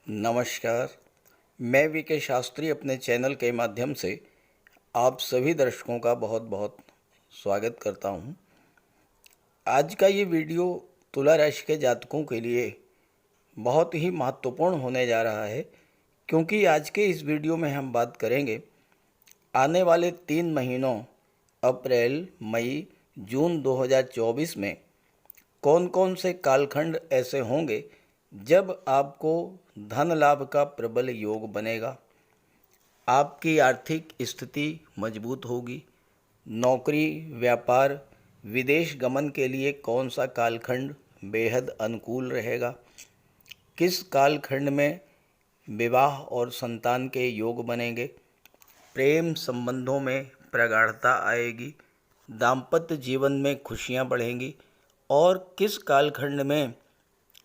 नमस्कार। मैं वीके शास्त्री अपने चैनल के माध्यम से आप सभी दर्शकों का बहुत बहुत स्वागत करता हूं। आज का ये वीडियो तुला राशि के जातकों के लिए बहुत ही महत्वपूर्ण होने जा रहा है, क्योंकि आज के इस वीडियो में हम बात करेंगे आने वाले 3 महीनों अप्रैल, मई, जून 2024 में कौन कौन से कालखंड ऐसे होंगे जब आपको धन लाभ का प्रबल योग बनेगा, आपकी आर्थिक स्थिति मजबूत होगी, नौकरी, व्यापार, विदेश गमन के लिए कौन सा कालखंड बेहद अनुकूल रहेगा, किस कालखंड में विवाह और संतान के योग बनेंगे, प्रेम संबंधों में प्रगाढ़ता आएगी, दाम्पत्य जीवन में खुशियां बढ़ेंगी और किस कालखंड में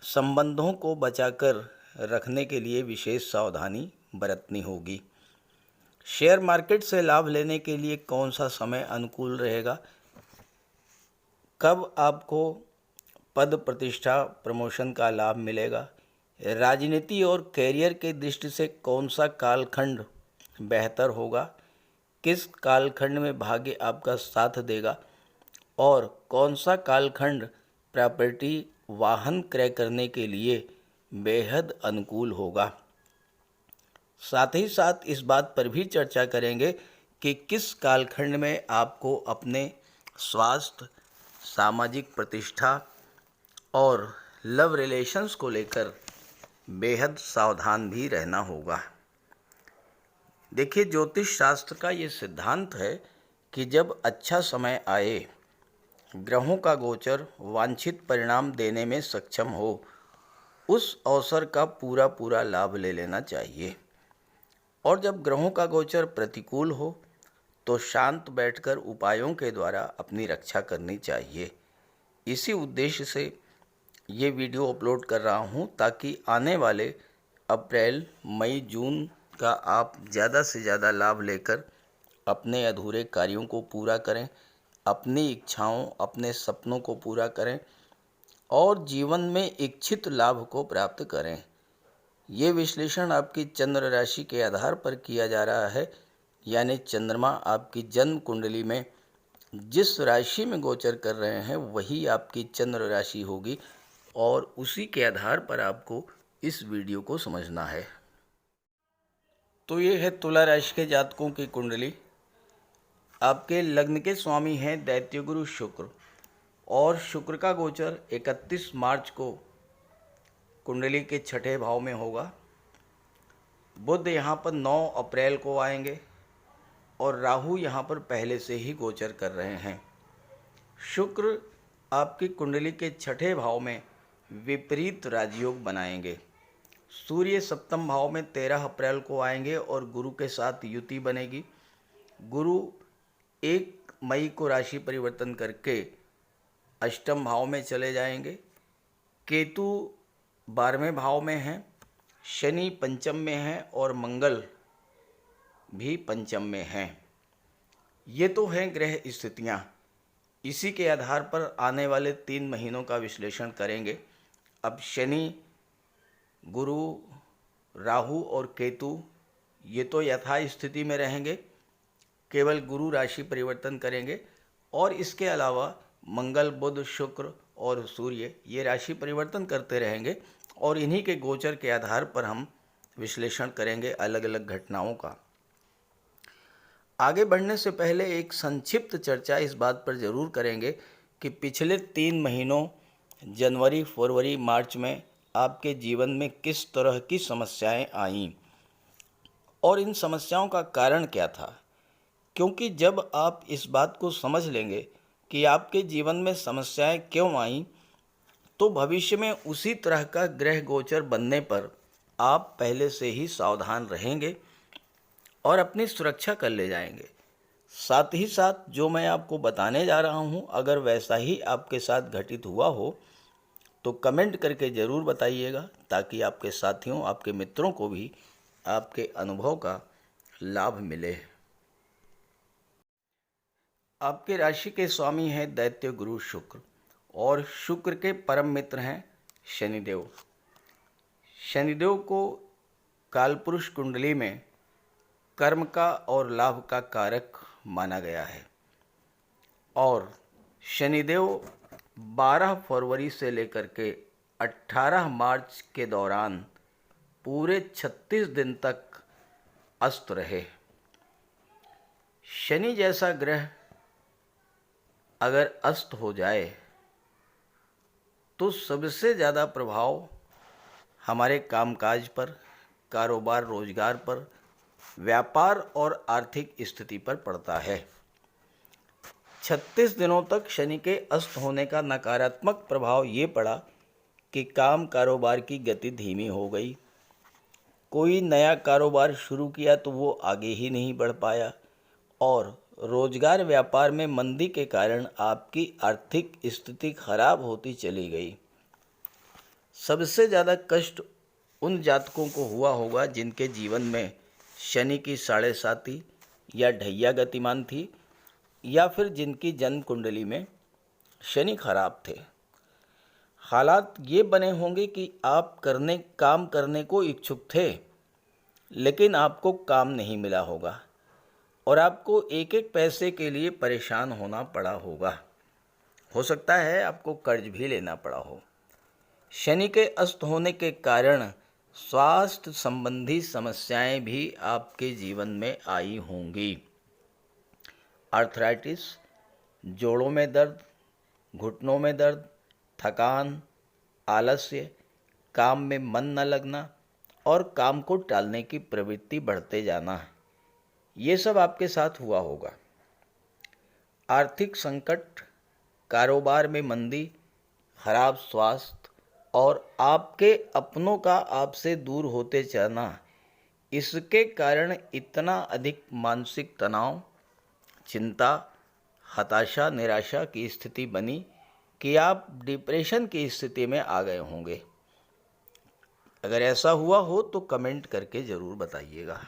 संबंधों को बचाकर रखने के लिए विशेष सावधानी बरतनी होगी। शेयर मार्केट से लाभ लेने के लिए कौन सा समय अनुकूल रहेगा, कब आपको पद प्रतिष्ठा प्रमोशन का लाभ मिलेगा, राजनीति और कैरियर के दृष्टि से कौन सा कालखंड बेहतर होगा, किस कालखंड में भाग्य आपका साथ देगा और कौन सा कालखंड प्रॉपर्टी वाहन क्रय करने के लिए बेहद अनुकूल होगा। साथ ही साथ इस बात पर भी चर्चा करेंगे कि किस कालखंड में आपको अपने स्वास्थ्य, सामाजिक प्रतिष्ठा और लव रिलेशंस को लेकर बेहद सावधान भी रहना होगा। देखिए, ज्योतिष शास्त्र का ये सिद्धांत है कि जब अच्छा समय आए, ग्रहों का गोचर वांछित परिणाम देने में सक्षम हो, उस अवसर का पूरा लाभ ले लेना चाहिए। और जब ग्रहों का गोचर प्रतिकूल हो तो शांत बैठकर उपायों के द्वारा अपनी रक्षा करनी चाहिए। इसी उद्देश्य से ये वीडियो अपलोड कर रहा हूँ ताकि आने वाले अप्रैल, मई, जून का आप ज़्यादा से ज़्यादा लाभ लेकर अपने अधूरे कार्यों को पूरा करें, अपनी इच्छाओं, अपने सपनों को पूरा करें और जीवन में इच्छित लाभ को प्राप्त करें। ये विश्लेषण आपकी चंद्र राशि के आधार पर किया जा रहा है, यानी चंद्रमा आपकी जन्म कुंडली में जिस राशि में गोचर कर रहे हैं वही आपकी चंद्र राशि होगी और उसी के आधार पर आपको इस वीडियो को समझना है। तो ये है तुला राशि के जातकों की कुंडली। आपके लग्न के स्वामी हैं दैत्य गुरु शुक्र और शुक्र का गोचर 31 मार्च को कुंडली के छठे भाव में होगा। बुध यहाँ पर 9 अप्रैल को आएंगे और राहु यहाँ पर पहले से ही गोचर कर रहे हैं। शुक्र आपकी कुंडली के छठे भाव में विपरीत राजयोग बनाएंगे। सूर्य सप्तम भाव में 13 अप्रैल को आएंगे और गुरु के साथ युति बनेगी। गुरु 1 मई को राशि परिवर्तन करके अष्टम भाव में चले जाएंगे। केतु 12वें भाव में हैं, शनि पंचम में हैं और मंगल भी पंचम में हैं। ये तो हैं ग्रह स्थितियाँ। इसी के आधार पर आने वाले 3 महीनों का विश्लेषण करेंगे। अब शनि, गुरु, राहु और केतु ये तो यथा स्थिति में रहेंगे, केवल गुरु राशि परिवर्तन करेंगे और इसके अलावा मंगल, बुध, शुक्र और सूर्य ये राशि परिवर्तन करते रहेंगे और इन्हीं के गोचर के आधार पर हम विश्लेषण करेंगे अलग अलग घटनाओं का। आगे बढ़ने से पहले एक संक्षिप्त चर्चा इस बात पर ज़रूर करेंगे कि पिछले 3 महीनों जनवरी, फरवरी, मार्च में आपके जीवन में किस तरह की समस्याएं आईं और इन समस्याओं का कारण क्या था। क्योंकि जब आप इस बात को समझ लेंगे कि आपके जीवन में समस्याएं क्यों आईं, तो भविष्य में उसी तरह का ग्रह गोचर बनने पर आप पहले से ही सावधान रहेंगे और अपनी सुरक्षा कर ले जाएंगे। साथ ही साथ जो मैं आपको बताने जा रहा हूँ, अगर वैसा ही आपके साथ घटित हुआ हो तो कमेंट करके ज़रूर बताइएगा ताकि आपके साथियों, आपके मित्रों को भी आपके अनुभव का लाभ मिले। आपके राशि के स्वामी हैं दैत्य गुरु शुक्र और शुक्र के परम मित्र हैं शनिदेव। शनिदेव को कालपुरुष कुंडली में कर्म का और लाभ का कारक माना गया है और शनिदेव 12 फरवरी से लेकर के 18 मार्च के दौरान पूरे 36 दिन तक अस्त रहे। शनि जैसा ग्रह अगर अस्त हो जाए तो सबसे ज़्यादा प्रभाव हमारे कामकाज पर, कारोबार रोजगार पर, व्यापार और आर्थिक स्थिति पर पड़ता है। 36 दिनों तक शनि के अस्त होने का नकारात्मक प्रभाव ये पड़ा कि काम कारोबार की गति धीमी हो गई। कोई नया कारोबार शुरू किया तो वो आगे ही नहीं बढ़ पाया और रोजगार व्यापार में मंदी के कारण आपकी आर्थिक स्थिति खराब होती चली गई। सबसे ज़्यादा कष्ट उन जातकों को हुआ होगा जिनके जीवन में शनि की 7.5 या ढैया गतिमान थी या फिर जिनकी जन्म कुंडली में शनि खराब थे। हालात ये बने होंगे कि आप काम करने को इच्छुक थे लेकिन आपको काम नहीं मिला होगा और आपको एक एक पैसे के लिए परेशान होना पड़ा होगा। हो सकता है आपको कर्ज भी लेना पड़ा हो। शनि के अस्त होने के कारण स्वास्थ्य संबंधी समस्याएं भी आपके जीवन में आई होंगी। आर्थराइटिस, जोड़ों में दर्द, घुटनों में दर्द, थकान, आलस्य, काम में मन न लगना और काम को टालने की प्रवृत्ति बढ़ते जाना, ये सब आपके साथ हुआ होगा। आर्थिक संकट, कारोबार में मंदी, खराब स्वास्थ्य और आपके अपनों का आपसे दूर होते जाना, इसके कारण इतना अधिक मानसिक तनाव, चिंता, हताशा, निराशा की स्थिति बनी कि आप डिप्रेशन की स्थिति में आ गए होंगे। अगर ऐसा हुआ हो तो कमेंट करके ज़रूर बताइएगा।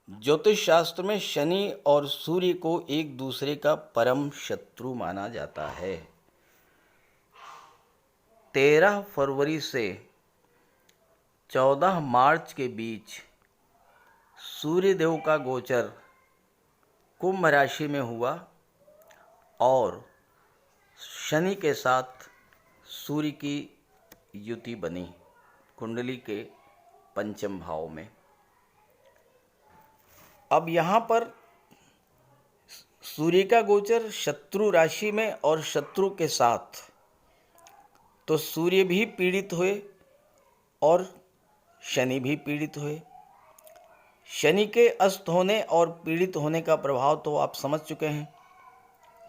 ज्योतिष शास्त्र में शनि और सूर्य को एक दूसरे का परम शत्रु माना जाता है। 13 फरवरी से 14 मार्च के बीच सूर्यदेव का गोचर कुंभ राशि में हुआ और शनि के साथ सूर्य की युति बनी कुंडली के पंचम भाव में। अब यहाँ पर सूर्य का गोचर शत्रु राशि में और शत्रु के साथ, तो सूर्य भी पीड़ित हुए और शनि भी पीड़ित हुए। शनि के अस्त होने और पीड़ित होने का प्रभाव तो आप समझ चुके हैं।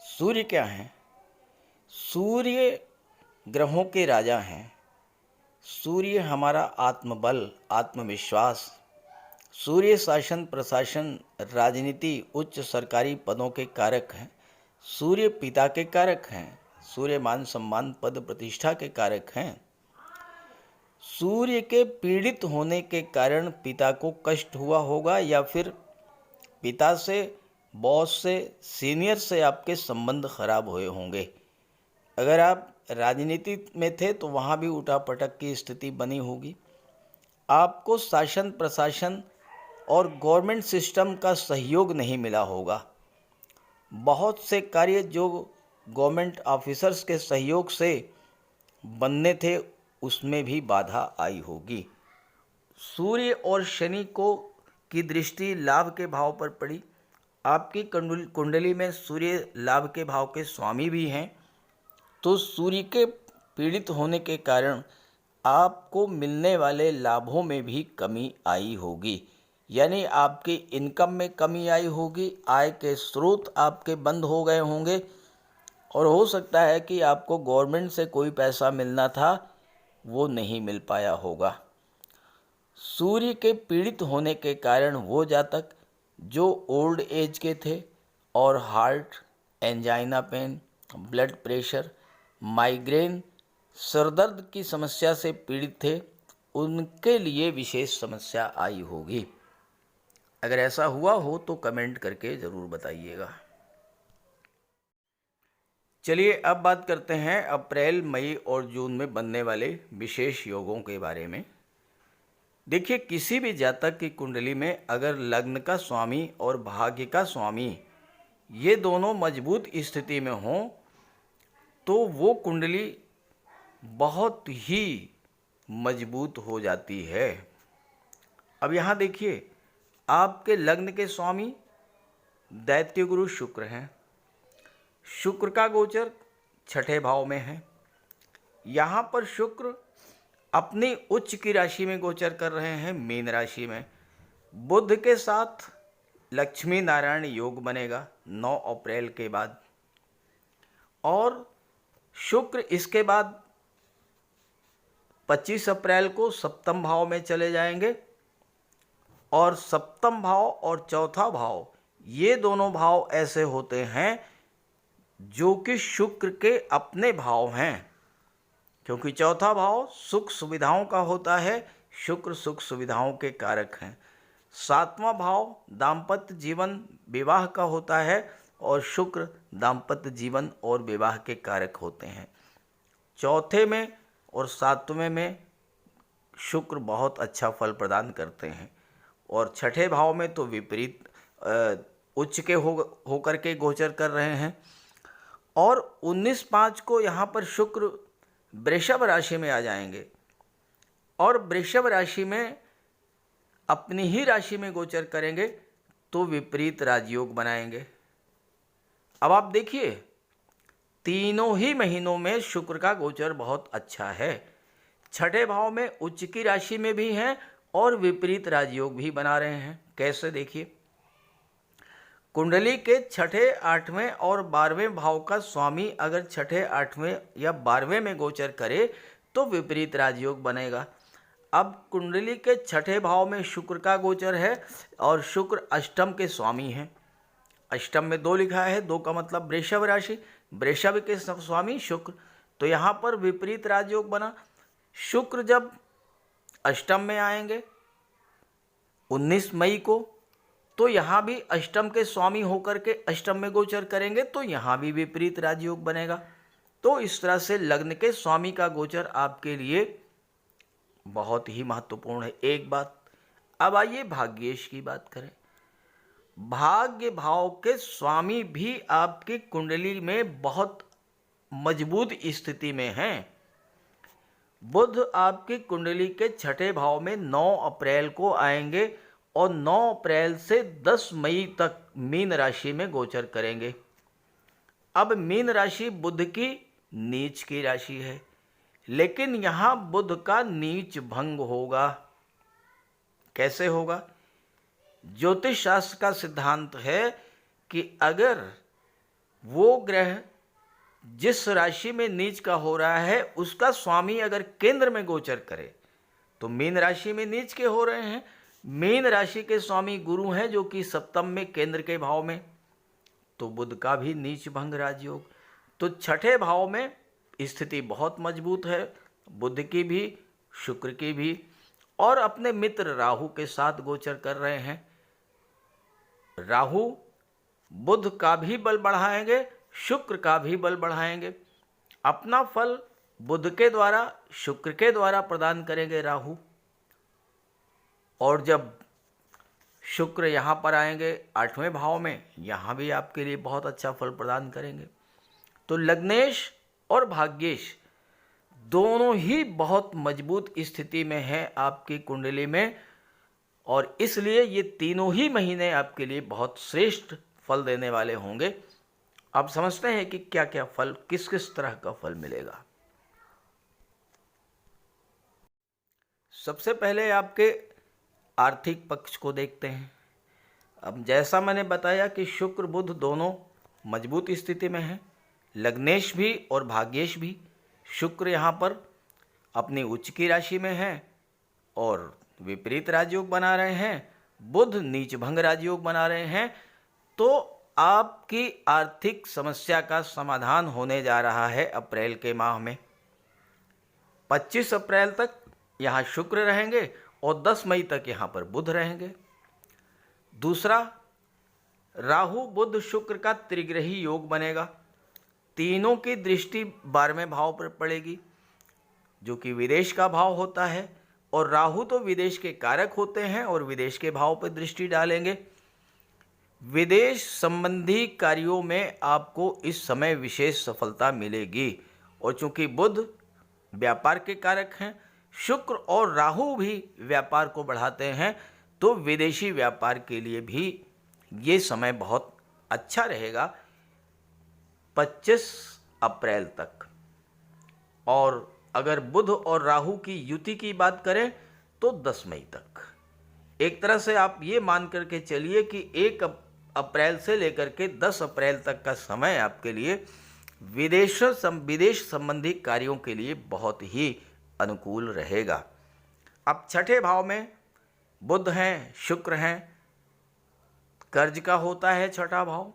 सूर्य क्या हैं? सूर्य ग्रहों के राजा हैं। सूर्य हमारा आत्मबल, आत्मविश्वास, सूर्य शासन प्रशासन, राजनीति, उच्च सरकारी पदों के कारक हैं। सूर्य पिता के कारक हैं। सूर्य मान सम्मान पद प्रतिष्ठा के कारक हैं। सूर्य के पीड़ित होने के कारण पिता को कष्ट हुआ होगा या फिर पिता से, बॉस से, सीनियर से आपके संबंध खराब हुए होंगे। अगर आप राजनीति में थे तो वहाँ भी उठापटक की स्थिति बनी होगी। आपको शासन प्रशासन और गवर्नमेंट सिस्टम का सहयोग नहीं मिला होगा। बहुत से कार्य जो गवर्नमेंट ऑफिसर्स के सहयोग से बनने थे उसमें भी बाधा आई होगी। सूर्य और शनि को की दृष्टि लाभ के भाव पर पड़ी। आपकी कुंडली में सूर्य लाभ के भाव के स्वामी भी हैं, तो सूर्य के पीड़ित होने के कारण आपको मिलने वाले लाभों में भी कमी आई होगी, यानी आपकी इनकम में कमी आई होगी। आय के स्रोत आपके बंद हो गए होंगे और हो सकता है कि आपको गवर्नमेंट से कोई पैसा मिलना था वो नहीं मिल पाया होगा। सूर्य के पीड़ित होने के कारण वो जातक जो ओल्ड एज के थे और heart, angina pain, blood pressure, migraine, सरदर्द की समस्या से पीड़ित थे, उनके लिए विशेष समस्या आई होगी। अगर ऐसा हुआ हो तो कमेंट करके ज़रूर बताइएगा। चलिए अब बात करते हैं अप्रैल, मई और जून में बनने वाले विशेष योगों के बारे में। देखिए, किसी भी जातक की कुंडली में अगर लग्न का स्वामी और भाग्य का स्वामी ये दोनों मजबूत स्थिति में हों तो वो कुंडली बहुत ही मजबूत हो जाती है। अब यहाँ देखिए, आपके लग्न के स्वामी दैत्य गुरु शुक्र हैं। शुक्र का गोचर छठे भाव में है। यहाँ पर शुक्र अपनी उच्च की राशि में गोचर कर रहे हैं, मीन राशि में। बुध के साथ लक्ष्मी नारायण योग बनेगा 9 अप्रैल के बाद, और शुक्र इसके बाद 25 अप्रैल को सप्तम भाव में चले जाएंगे। और सप्तम भाव और चौथा भाव ये दोनों भाव ऐसे होते हैं जो कि शुक्र के अपने भाव हैं, क्योंकि चौथा भाव सुख सुविधाओं का होता है। शुक्र सुख सुविधाओं के कारक हैं। सातवां भाव दाम्पत्य जीवन विवाह का होता है और शुक्र दाम्पत्य जीवन और विवाह के कारक होते हैं। चौथे में और सातवें में शुक्र बहुत अच्छा फल प्रदान करते हैं, और छठे भाव में तो विपरीत उच्च के होकर के गोचर कर रहे हैं। और 19/5 को यहाँ पर शुक्र वृषभ राशि में आ जाएंगे, और वृषभ राशि में अपनी ही राशि में गोचर करेंगे तो विपरीत राजयोग बनाएंगे। अब आप देखिए, तीनों ही महीनों में शुक्र का गोचर बहुत अच्छा है। छठे भाव में उच्च की राशि में भी हैं और विपरीत राजयोग भी बना रहे हैं। कैसे, देखिए, कुंडली के छठे, 8वें और 12वें भाव का स्वामी अगर छठे, 8वें या 12वें में गोचर करे तो विपरीत राजयोग बनेगा। अब कुंडली के छठे भाव में शुक्र का गोचर है और शुक्र अष्टम के स्वामी हैं। अष्टम में 2 लिखा है, 2 का मतलब वृषभ राशि, वृषभ के स्वामी शुक्र, तो यहाँ पर विपरीत राजयोग बना। शुक्र जब अष्टम में आएंगे 19 मई को, तो यहाँ भी अष्टम के स्वामी होकर के अष्टम में गोचर करेंगे तो यहाँ भी विपरीत राजयोग बनेगा। तो इस तरह से लग्न के स्वामी का गोचर आपके लिए बहुत ही महत्वपूर्ण है। एक बात। अब आइए भाग्येश की बात करें। भाग्य भाव के स्वामी भी आपकी कुंडली में बहुत मजबूत स्थिति में हैं। बुध आपकी कुंडली के छठे भाव में 9 अप्रैल को आएंगे और 9 अप्रैल से 10 मई तक मीन राशि में गोचर करेंगे। अब मीन राशि बुध की नीच की राशि है, लेकिन यहाँ बुध का नीच भंग होगा। कैसे होगा? ज्योतिष शास्त्र का सिद्धांत है कि अगर वो ग्रह जिस राशि में नीच का हो रहा है उसका स्वामी अगर केंद्र में गोचर करे, तो मीन राशि में नीच के हो रहे हैं। मीन राशि के स्वामी गुरु हैं जो कि सप्तम में केंद्र के भाव में, तो बुध का भी नीच भंग राजयोग। तो छठे भाव में स्थिति बहुत मजबूत है, बुध की भी शुक्र की भी, और अपने मित्र राहु के साथ गोचर कर रहे हैं। राहु बुध का भी बल बढ़ाएंगे, शुक्र का भी बल बढ़ाएंगे। अपना फल बुध के द्वारा शुक्र के द्वारा प्रदान करेंगे राहु, और जब शुक्र यहाँ पर आएंगे 8वें भाव में, यहाँ भी आपके लिए बहुत अच्छा फल प्रदान करेंगे। तो लग्नेश और भाग्येश दोनों ही बहुत मजबूत स्थिति में हैं आपकी कुंडली में, और इसलिए ये तीनों ही महीने आपके लिए बहुत श्रेष्ठ फल देने वाले होंगे। अब समझते हैं कि क्या क्या फल, किस किस तरह का फल मिलेगा। सबसे पहले आपके आर्थिक पक्ष को देखते हैं। अब जैसा मैंने बताया कि शुक्र बुध दोनों मजबूत स्थिति में हैं, लग्नेश भी और भाग्येश भी। शुक्र यहाँ पर अपनी उच्च की राशि में है और विपरीत राजयोग बना रहे हैं, बुध नीच भंग राजयोग बना रहे हैं। तो आपकी आर्थिक समस्या का समाधान होने जा रहा है अप्रैल के माह में। 25 अप्रैल तक यहाँ शुक्र रहेंगे और 10 मई तक यहाँ पर बुध रहेंगे। दूसरा, राहु बुध शुक्र का त्रिग्रही योग बनेगा। तीनों की दृष्टि 12वें भाव पर पड़ेगी, जो कि विदेश का भाव होता है। और राहु तो विदेश के कारक होते हैं और विदेश के भाव पर दृष्टि डालेंगे। विदेश संबंधी कार्यों में आपको इस समय विशेष सफलता मिलेगी। और चूंकि बुध व्यापार के कारक हैं, शुक्र और राहु भी व्यापार को बढ़ाते हैं, तो विदेशी व्यापार के लिए भी ये समय बहुत अच्छा रहेगा 25 अप्रैल तक। और अगर बुध और राहु की युति की बात करें तो 10 मई तक। एक तरह से आप ये मान करके चलिए कि 1 अप्रैल से लेकर के 10 अप्रैल तक का समय आपके लिए विदेश संबंधी कार्यों के लिए बहुत ही अनुकूल रहेगा। अब छठे भाव में बुध हैं, शुक्र हैं, कर्ज का होता है छठा भाव।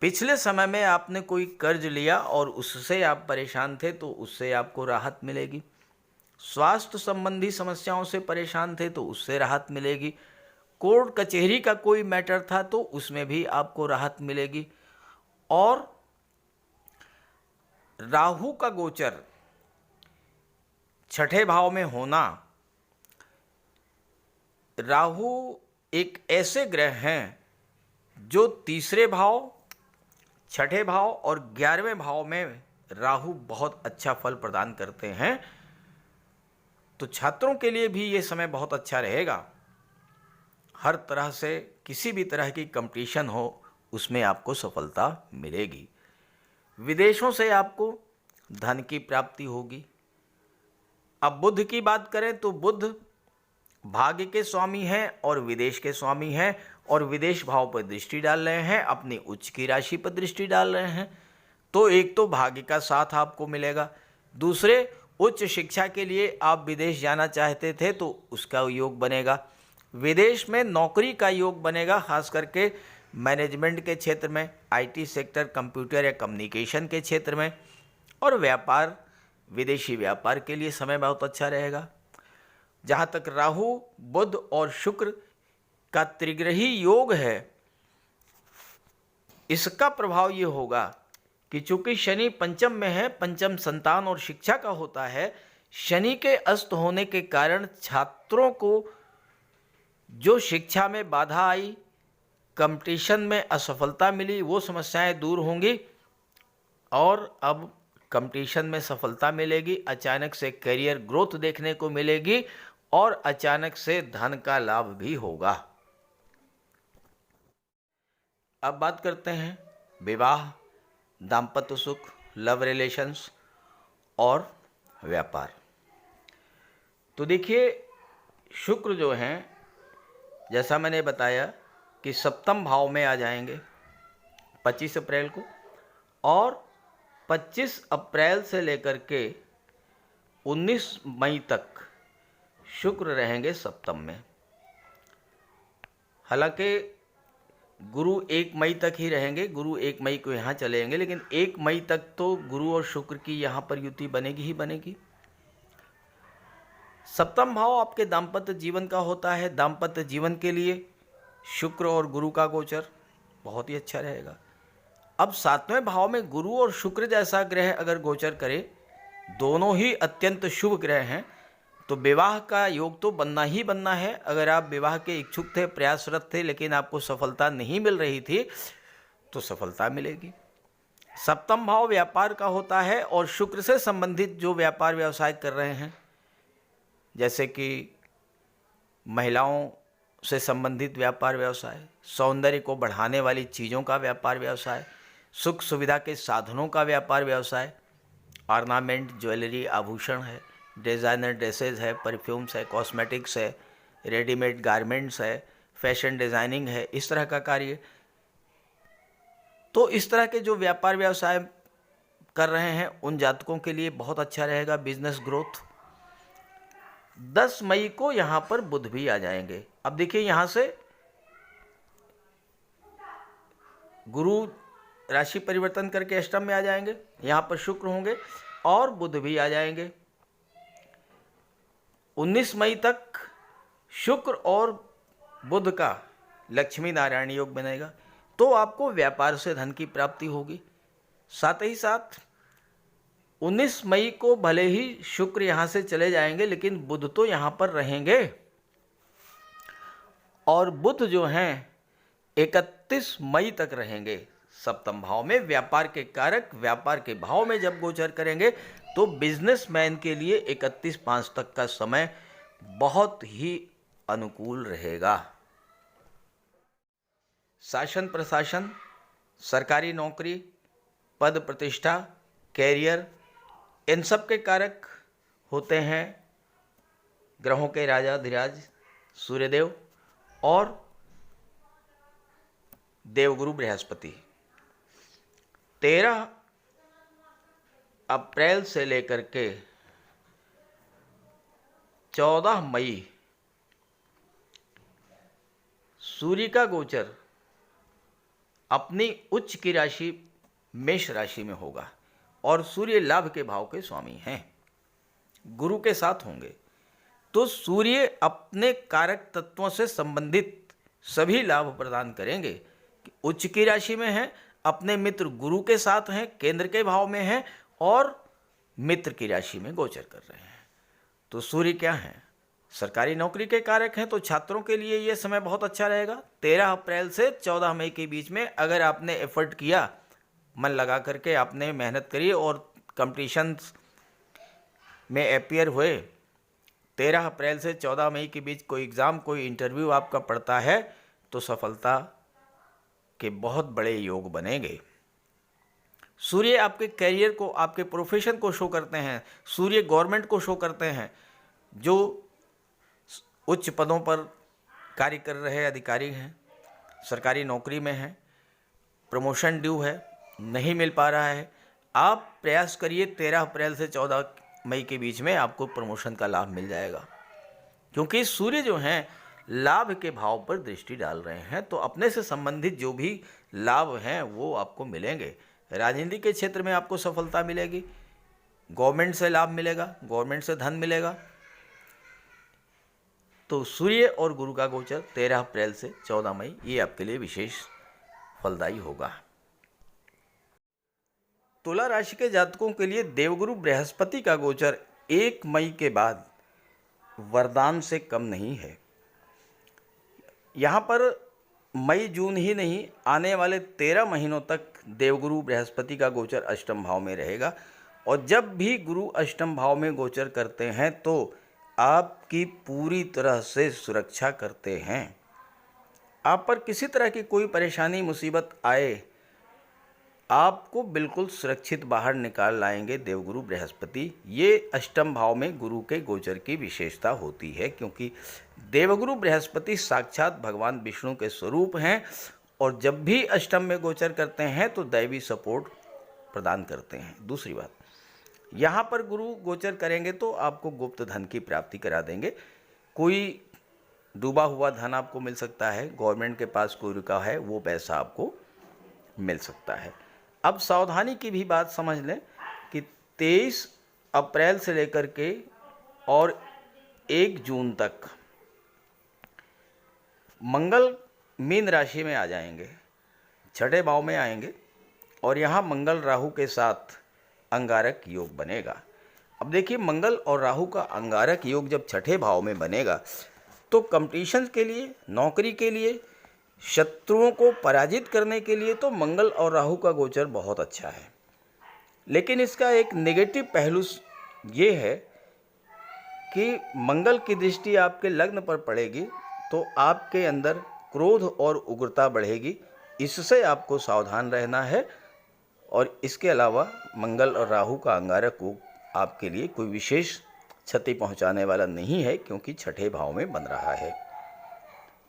पिछले समय में आपने कोई कर्ज लिया और उससे आप परेशान थे तो उससे आपको राहत मिलेगी। स्वास्थ्य संबंधी समस्याओं से परेशान थे तो उससे राहत मिलेगी। कोर्ट कचहरी का कोई मैटर था तो उसमें भी आपको राहत मिलेगी। और राहु का गोचर छठे भाव में होना, राहु एक ऐसे ग्रह हैं जो तीसरे भाव, छठे भाव और 11वें भाव में राहु बहुत अच्छा फल प्रदान करते हैं। तो छात्रों के लिए भी ये समय बहुत अच्छा रहेगा। हर तरह से किसी भी तरह की कंपटीशन हो उसमें आपको सफलता मिलेगी। विदेशों से आपको धन की प्राप्ति होगी। अब बुध की बात करें तो बुध भाग्य के स्वामी हैं और विदेश के स्वामी हैं और विदेश भाव पर दृष्टि डाल रहे हैं, अपनी उच्च की राशि पर दृष्टि डाल रहे हैं। तो एक तो भाग्य का साथ आपको मिलेगा, दूसरे उच्च शिक्षा के लिए आप विदेश जाना चाहते थे तो उसका योग बनेगा। विदेश में नौकरी का योग बनेगा, खास करके मैनेजमेंट के क्षेत्र में, आईटी सेक्टर, कंप्यूटर या कम्युनिकेशन के क्षेत्र में। और व्यापार, विदेशी व्यापार के लिए समय बहुत अच्छा रहेगा। जहाँ तक राहु, बुध और शुक्र का त्रिग्रही योग है, इसका प्रभाव ये होगा कि चूंकि शनि पंचम में है, पंचम संतान और शिक्षा का होता है, शनि के अस्त होने के कारण छात्रों को जो शिक्षा में बाधा आई, कंपटीशन में असफलता मिली, वो समस्याएं दूर होंगी और अब कंपटीशन में सफलता मिलेगी। अचानक से करियर ग्रोथ देखने को मिलेगी और अचानक से धन का लाभ भी होगा। अब बात करते हैं विवाह, दाम्पत्य सुख, लव रिलेशंस और व्यापार। तो देखिए, शुक्र जो हैं, जैसा मैंने बताया कि सप्तम भाव में आ जाएंगे 25 अप्रैल को और 25 अप्रैल से लेकर के 19 मई तक शुक्र रहेंगे सप्तम में। हालांकि गुरु 1 मई तक ही रहेंगे, गुरु 1 मई को यहाँ चलेंगे, लेकिन 1 मई तक तो गुरु और शुक्र की यहाँ पर युति बनेगी ही बनेगी। सप्तम भाव आपके दाम्पत्य जीवन का होता है। दाम्पत्य जीवन के लिए शुक्र और गुरु का गोचर बहुत ही अच्छा रहेगा। अब 7वें भाव में गुरु और शुक्र जैसा ग्रह अगर गोचर करे, दोनों ही अत्यंत शुभ ग्रह हैं, तो विवाह का योग तो बनना ही बनना है। अगर आप विवाह के इच्छुक थे, प्रयासरत थे, लेकिन आपको सफलता नहीं मिल रही थी, तो सफलता मिलेगी। सप्तम भाव व्यापार का होता है और शुक्र से संबंधित जो व्यापार व्यवसाय कर रहे हैं, जैसे कि महिलाओं से संबंधित व्यापार व्यवसाय, सौंदर्य को बढ़ाने वाली चीज़ों का व्यापार व्यवसाय, सुख सुविधा के साधनों का व्यापार व्यवसाय, ऑर्नामेंट, ज्वेलरी, आभूषण है, डिज़ाइनर ड्रेसेस है, परफ्यूम्स है, कॉस्मेटिक्स है, रेडीमेड गारमेंट्स है, फैशन डिज़ाइनिंग है, इस तरह का कार्य। तो इस तरह के जो व्यापार व्यवसाय कर रहे हैं उन जातकों के लिए बहुत अच्छा रहेगा बिजनेस ग्रोथ। 10 मई को यहाँ पर बुध भी आ जाएंगे। अब देखिए, यहाँ से गुरु राशि परिवर्तन करके अष्टम में आ जाएंगे, यहाँ पर शुक्र होंगे और बुध भी आ जाएंगे। 19 मई तक शुक्र और बुध का लक्ष्मी नारायण योग बनेगा, तो आपको व्यापार से धन की प्राप्ति होगी। साथ ही साथ 19 मई को भले ही शुक्र यहाँ से चले जाएंगे, लेकिन बुध तो यहाँ पर रहेंगे। और बुध जो हैं 31 मई तक रहेंगे सप्तम भाव में। व्यापार के कारक व्यापार के भाव में जब गोचर करेंगे तो बिजनेसमैन के लिए 31/5 तक का समय बहुत ही अनुकूल रहेगा। शासन प्रशासन, सरकारी नौकरी, पद प्रतिष्ठा, कैरियर, इन सब के कारक होते हैं ग्रहों के राजाधिराज सूर्यदेव और देवगुरु बृहस्पति। 13 अप्रैल से लेकर के 14 मई सूर्य का गोचर अपनी उच्च की राशि मेष राशि में होगा और सूर्य लाभ के भाव के स्वामी हैं, गुरु के साथ होंगे। तो सूर्य अपने कारक तत्वों से संबंधित सभी लाभ प्रदान करेंगे। उच्च की राशि में हैं, अपने मित्र गुरु के साथ हैं, केंद्र के भाव में हैं और मित्र की राशि में गोचर कर रहे हैं। तो सूर्य क्या है? सरकारी नौकरी के कारक हैं। तो छात्रों के लिए ये समय बहुत अच्छा रहेगा। 13 अप्रैल से 14 मई के बीच में अगर आपने एफर्ट किया, मन लगा करके आपने मेहनत करी और कंपटीशंस में अपीयर हुए, 13 अप्रैल से 14 मई के बीच कोई एग्ज़ाम, कोई इंटरव्यू आपका पड़ता है, तो सफलता के बहुत बड़े योग बनेंगे। सूर्य आपके कैरियर को, आपके प्रोफेशन को शो करते हैं। सूर्य गवर्नमेंट को शो करते हैं। जो उच्च पदों पर कार्य कर रहे अधिकारी हैं, सरकारी नौकरी में हैं, प्रमोशन ड्यू है, नहीं मिल पा रहा है, आप प्रयास करिए 13 अप्रैल से 14 मई के बीच में आपको प्रमोशन का लाभ मिल जाएगा। क्योंकि सूर्य जो हैं लाभ के भाव पर दृष्टि डाल रहे हैं, तो अपने से संबंधित जो भी लाभ हैं वो आपको मिलेंगे। राजनीति के क्षेत्र में आपको सफलता मिलेगी, गवर्नमेंट से लाभ मिलेगा, गवर्नमेंट से धन मिलेगा। तो सूर्य और गुरु का गोचर 13 अप्रैल से 14 मई ये आपके लिए विशेष फलदायी होगा। तुला राशि के जातकों के लिए देवगुरु बृहस्पति का गोचर 1 मई के बाद वरदान से कम नहीं है। यहाँ पर मई जून ही नहीं, आने वाले 13 महीनों तक देवगुरु बृहस्पति का गोचर अष्टम भाव में रहेगा। और जब भी गुरु अष्टम भाव में गोचर करते हैं तो आपकी पूरी तरह से सुरक्षा करते हैं। आप पर किसी तरह की कोई परेशानी मुसीबत आए, आपको बिल्कुल सुरक्षित बाहर निकाल लाएंगे देवगुरु बृहस्पति। ये अष्टम भाव में गुरु के गोचर की विशेषता होती है, क्योंकि देवगुरु बृहस्पति साक्षात भगवान विष्णु के स्वरूप हैं और जब भी अष्टम में गोचर करते हैं तो दैवी सपोर्ट प्रदान करते हैं। दूसरी बात, यहाँ पर गुरु गोचर करेंगे तो आपको गुप्त धन की प्राप्ति करा देंगे। कोई डूबा हुआ धन आपको मिल सकता है, गवर्नमेंट के पास कोई रुका है वो पैसा आपको मिल सकता है। अब सावधानी की भी बात समझ लें कि 23 अप्रैल से लेकर के और 1 जून तक मंगल मीन राशि में आ जाएंगे, छठे भाव में आएंगे और यहाँ मंगल राहु के साथ अंगारक योग बनेगा। अब देखिए, मंगल और राहु का अंगारक योग जब छठे भाव में बनेगा तो कंपटीशन के लिए, नौकरी के लिए, शत्रुओं को पराजित करने के लिए तो मंगल और राहु का गोचर बहुत अच्छा है। लेकिन इसका एक नेगेटिव पहलू ये है कि मंगल की दृष्टि आपके लग्न पर पड़ेगी तो आपके अंदर क्रोध और उग्रता बढ़ेगी। इससे आपको सावधान रहना है। और इसके अलावा मंगल और राहु का अंगारक योग आपके लिए कोई विशेष क्षति पहुंचाने वाला नहीं है, क्योंकि छठे भाव में बन रहा है।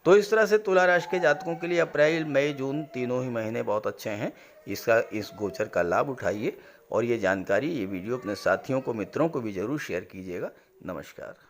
तो इस तरह से तुला राशि के जातकों के लिए अप्रैल, मई, जून तीनों ही महीने बहुत अच्छे हैं। इस गोचर का लाभ उठाइए और ये जानकारी, ये वीडियो अपने साथियों को, मित्रों को भी ज़रूर शेयर कीजिएगा। नमस्कार।